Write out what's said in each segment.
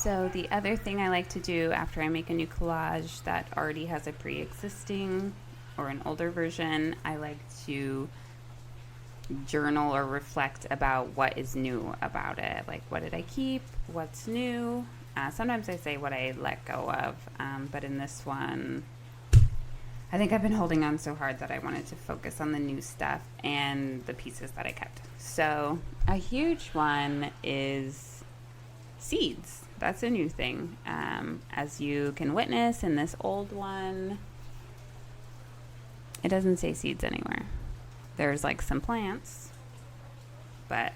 So the other thing I like to do after I make a new collage that already has a pre-existing or an older version, I like to journal or reflect about what is new about it. Like, what did I keep? What's new? Sometimes I say what I let go of, but in this one, I think I've been holding on so hard that I wanted to focus on the new stuff and the pieces that I kept. So a huge one is seeds. That's a new thing. As you can witness in this old one, it doesn't say seeds anywhere. There's like some plants, but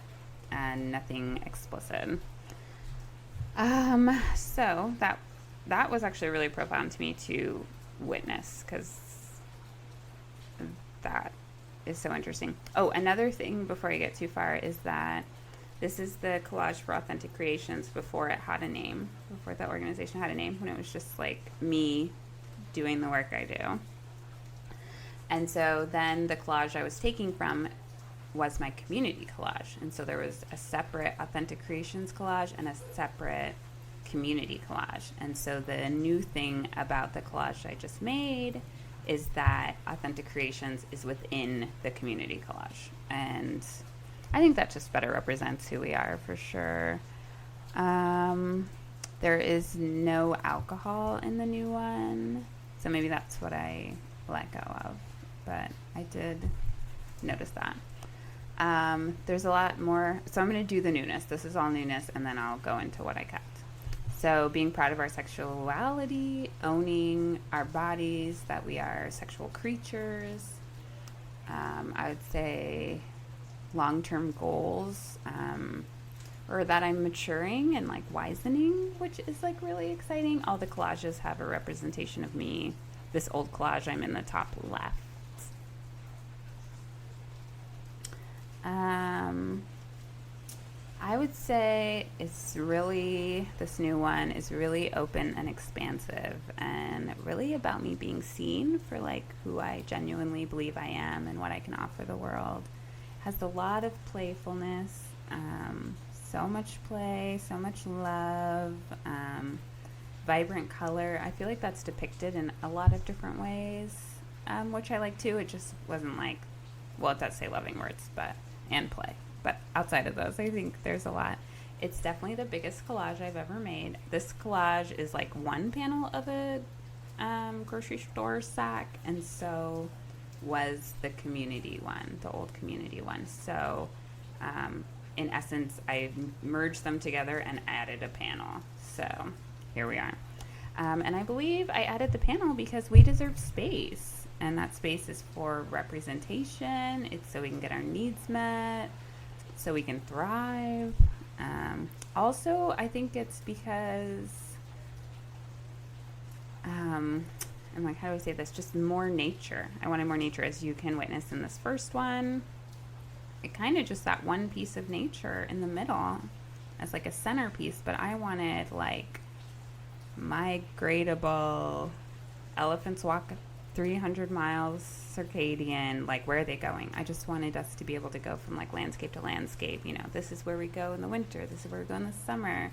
nothing explicit. So that was actually really profound to me to witness, because that is so interesting. Oh, another thing before I get too far is that this is the Collage for Authentic Creations before it had a name, before the organization had a name, when it was just like me doing the work I do. And so then the collage I was taking from was my community collage. And so there was a separate Authentic Creations collage and a separate community collage. And so the new thing about the collage I just made is that Authentic Creations is within the community collage. And I think that just better represents who we are, for sure. There is no alcohol in the new one, so maybe that's what I let go of. But I did notice that. There's a lot more. So I'm going to do the newness. This is all newness, and then I'll go into what I kept. So being proud of our sexuality, owning our bodies, that we are sexual creatures. I would say long-term goals, or that I'm maturing and like wisening, which is like really exciting. All the collages have a representation of me. This old collage, I'm in the top left. I would say it's really, this new one is really open and expansive, and really about me being seen for like who I genuinely believe I am and what I can offer the world. Has a lot of playfulness, so much play, so much love, vibrant color. I feel like that's depicted in a lot of different ways, which I like too. It just wasn't like, well, it does say loving words, and play. But outside of those, I think there's a lot. It's definitely the biggest collage I've ever made. This collage is like one panel of a grocery store sack, and so was the community one, the old community one. So in essence, I merged them together and added a panel. So here we are. And I believe I added the panel because we deserve space, and that space is for representation. It's so we can get our needs met, so we can thrive. Also, I think it's because, I'm like, how do I say this? Just more nature. I wanted more nature, as you can witness in this first one. It kind of just that one piece of nature in the middle as like a centerpiece, but I wanted like migratable elephants walk 300 miles circadian, like where are they going? I just wanted us to be able to go from like landscape to landscape. You know, this is where we go in the winter, this is where we go in the summer,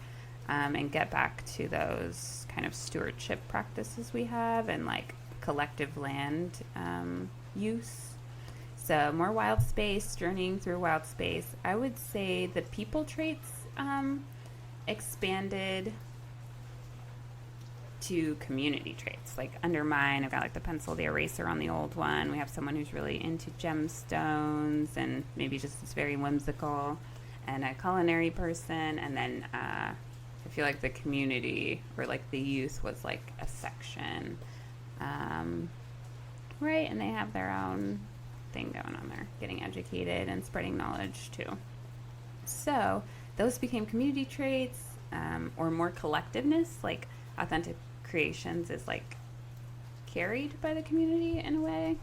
and get back to those kind of stewardship practices we have and like collective land use. So more wild space, journeying through wild space. I would say the people traits expanded to community traits. Like under mine, I've got like the pencil, the eraser on the old one. We have someone who's really into gemstones and maybe just is very whimsical, and a culinary person. And then I feel like the community or like the youth was like a section. Right, and they have their own thing going on there, getting educated and spreading knowledge too. So those became community traits, or more collectiveness, like Authentic Creations is like carried by the community in a way.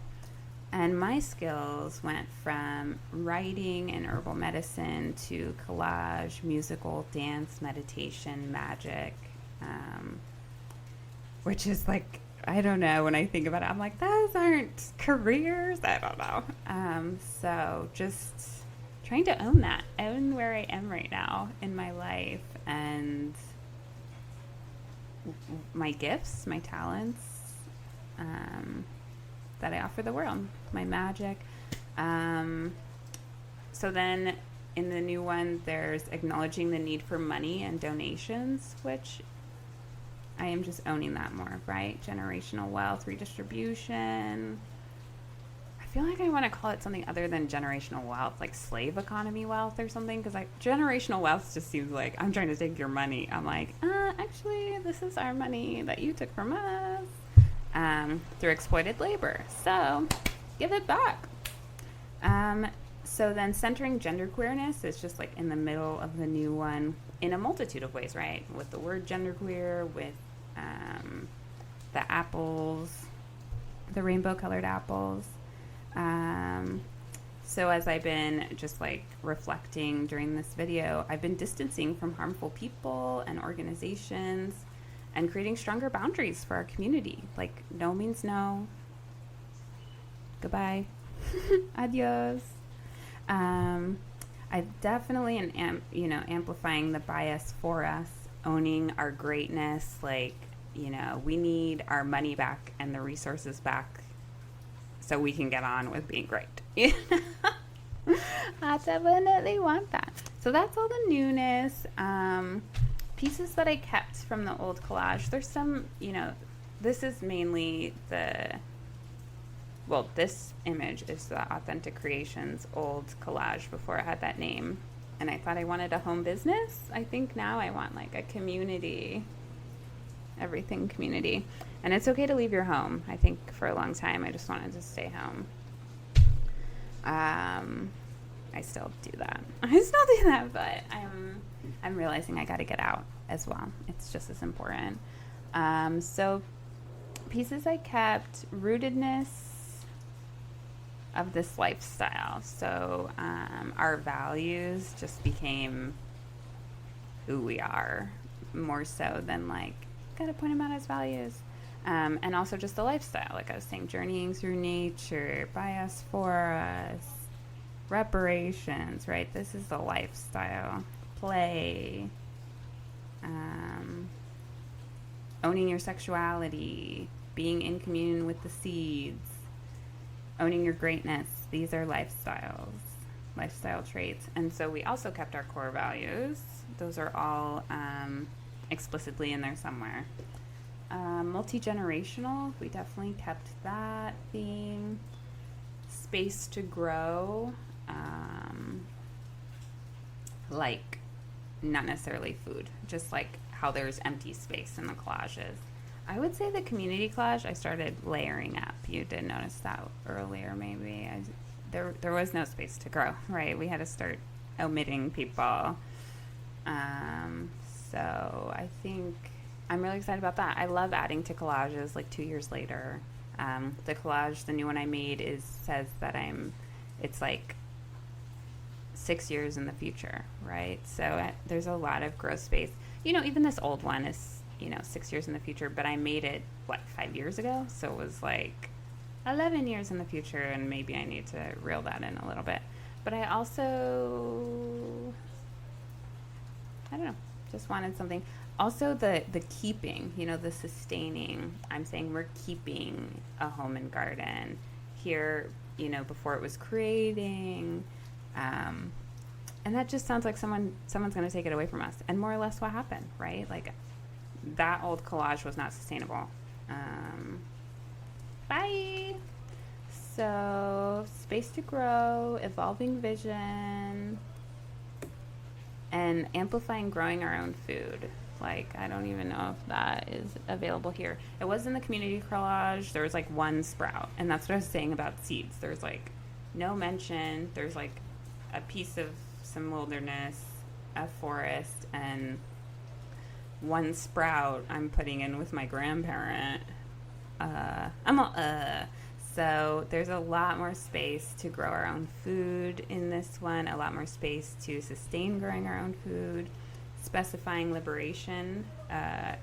And my skills went from writing and herbal medicine to collage, musical, dance, meditation, magic, which is like, I don't know, when I think about it, I'm like, those aren't careers. I don't know. So just trying to own where I am right now in my life, and my gifts, my talents, that I offer the world, my magic. So then in the new one, there's acknowledging the need for money and donations, which I am just owning that more, right? Generational wealth, redistribution. I feel like I want to call it something other than generational wealth, like slave economy wealth or something, because like generational wealth just seems like I'm trying to take your money. I'm like, actually, this is our money that you took from us through exploited labor. So give it back. So then centering genderqueerness is just like in the middle of the new one in a multitude of ways, right? With the word genderqueer, with the apples, the rainbow colored apples. So as I've been just like reflecting during this video, I've been distancing from harmful people and organizations and creating stronger boundaries for our community. Like no means no. Goodbye. Adios. I definitely am, amplifying the bias for us, owning our greatness. Like, we need our money back and the resources back so we can get on with being great. I definitely want that. So that's all the newness. Pieces that I kept from the old collage. There's some, this is mainly this image is the Authentic Creations old collage before it had that name. And I thought I wanted a home business. I think now I want like a community, everything community. And it's okay to leave your home. I think for a long time I just wanted to stay home. I still do that. But I'm realizing I got to get out as well. It's just as important. So pieces I kept, rootedness of this lifestyle. So our values just became who we are more so than like gotta point them out as values. And also just the lifestyle, like I was saying, journeying through nature, bias for us, reparations, right? This is the lifestyle. Play, owning your sexuality, being in communion with the seeds, owning your greatness. These are lifestyle traits. And so we also kept our core values. Those are all explicitly in there somewhere. Multi-generational, we definitely kept that theme. Space to grow, like not necessarily food, just like how there's empty space in the collages. I would say the community collage I started layering up. You did notice that earlier, maybe. There was no space to grow, right? We had to start omitting people. So I think I'm really excited about that. I love adding to collages like 2 years later. The collage, the new one I made, says that it's like 6 years in the future, right? So there's a lot of growth space. Even this old one is 6 years in the future, but I made it 5 years ago, so it was like 11 years in the future, and maybe I need to reel that in a little bit. But I also, I don't know, just wanted something. Also the keeping, the sustaining. I'm saying we're keeping a home and garden here, before it was creating, and that just sounds like someone's going to take it away from us. And more or less what happened, right? Like that old collage was not sustainable. Bye. So space to grow, evolving vision, and amplifying growing our own food. Like, I don't even know if that is available here. It was in the community collage. There was like one sprout, and that's what I was saying about seeds. There's like no mention. There's like a piece of some wilderness, a forest, and one sprout I'm putting in with my grandparent. So there's a lot more space to grow our own food in this one, a lot more space to sustain growing our own food, specifying liberation. I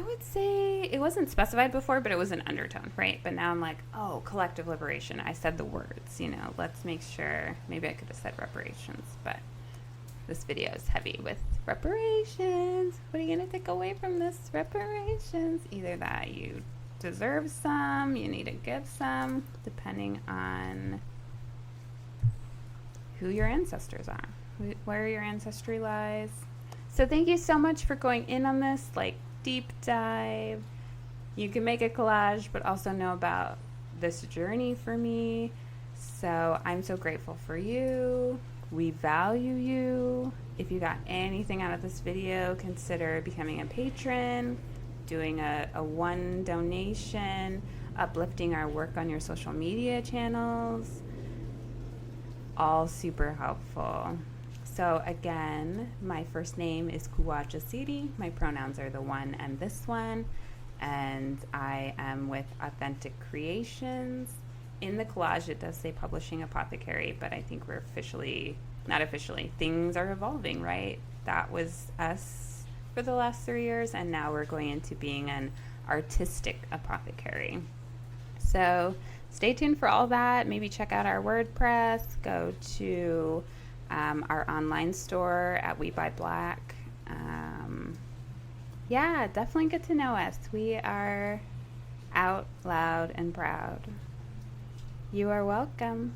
would say it wasn't specified before, but it was an undertone, right? But now I'm like, oh, collective liberation. I said the words, let's make sure. Maybe I could have said reparations, but this video is heavy with reparations. What are you going to take away from this? Reparations. Either that you deserve some, you need to give some, depending on who your ancestors are, where your ancestry lies. So thank you so much for going in on this, like, deep dive. You can make a collage, but also know about this journey for me. So I'm so grateful for you. We value you. If you got anything out of this video, consider becoming a patron, doing a one donation, uplifting our work on your social media channels. All super helpful. So again, my first name is Kuwa Jasiri. My pronouns are the one and this one. And I am with Authentic Creations. In the collage, it does say Publishing Apothecary, but I think we're not officially, things are evolving, right? That was us for the last 3 years, and now we're going into being an artistic apothecary. So stay tuned for all that. Maybe check out our WordPress. Go to our online store at We Buy Black. Yeah, definitely get to know us. We are out loud and proud. You are welcome.